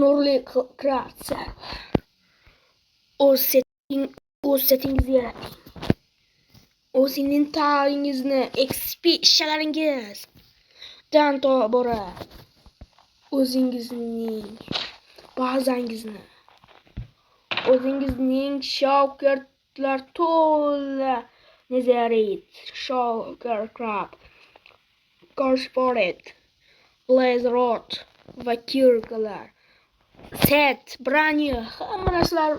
nurli kreatsiya. O'z setingizni yarating. O'z inventaringizni, XP ishlaringizdan tobora o'zingizning bazangizni, o'zingizning shokirtlar to'la Nezarit, Shulker Club, Corporate, Blaze Road va Kirkalar, Set, Brani, hamma narsalar.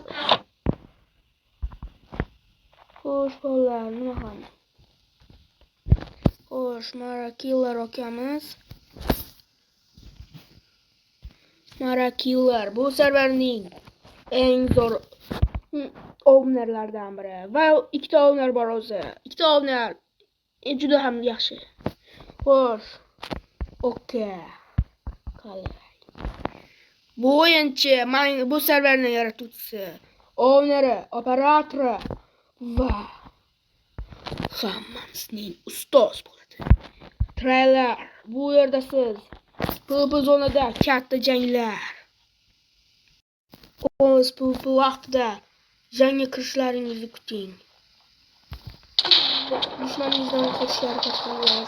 Xo'sh, bolalar, nima qilamiz? Xo'sh, Marakiller akamiz. Marakiller bu serverning eng zo'r ownerlardan biri va ikkita owner bor o'zi. Ikkita owner juda ham yaxshi. Xo'sh. Okey. Qalay. Bu o'yinchi, bu serverning yaratuvchisi, owneri, operatori va hammamizning ustoz bo'ladi. Trailer. Bu yerda siz PvP zonada katta janglar. O'z PvP vaqtida jangga kirishlaringizni kuting. Dushmaningizdan qochishga harakat qiling.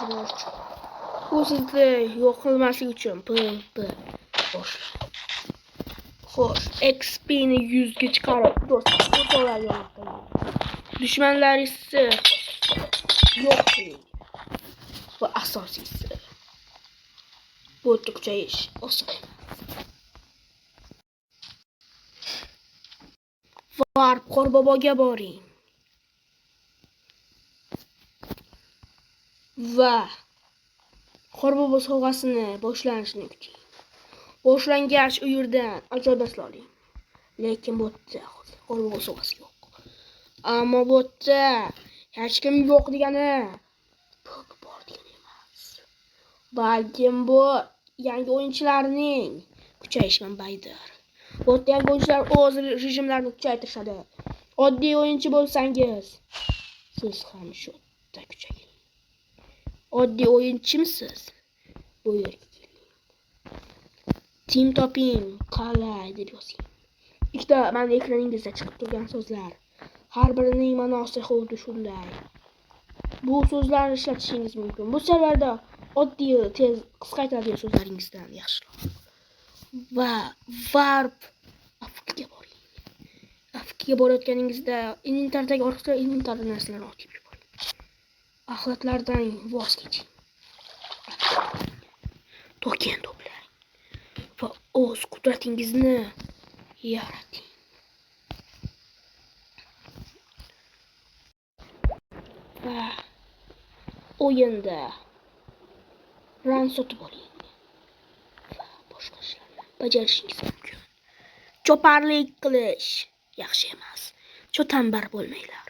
Bu sizni yo'q qilmaslik uchun PvP boshlang. Xo'sh, XP ni 100 ga chiqarib, do'stlarga dushmanlaringizni yo'q qiling. Va asosiysi bu kuchayish oson. Varp Qorboboga boring. Va Qorbobo sovg'asini boshlanishini kuting. Boshlangach u yerdan ajoyib narsalar oling. Lekin botda Qorbobo sovg'asi yo'q. Ammo botda hech kim yo'q degani bor degani emas. Balkim bu yangi o'yinchilarning kuchayish manbaidir. Botda yangi o'yinchilar o'z rejimlarini kuchaytirishadi. Oddiy o'yinchi bo'lsangiz, siz ham shunda kuchaying. Oddiy o'yinchimisiz? Bu yerga keling. Team toping, qalay deb yozing. Ikkita mana ekraningizda chiqib turgan so'zlar. Har birining ma'nosi xuddi shunday. Bu so'zlarni ishlatishingiz mumkin. Bu serverda oddiy, tez, qisqa aytiladigan so'zlaringizdan yaxshiroq. Va Warp AFKga boring. AFKga borayotganingizda inventardagi orqaga inventarda narsalarni ochib yuboring. Axlatlardan voz keching. Token to'plang. Va o'z qudratingizni yarating. Va o'yinda ran sotib oling. Va boshqa ishlarni bajarishingiz mumkin. Choparlik qilish yaxshi emas. Cho'tambar bo'lmanglar.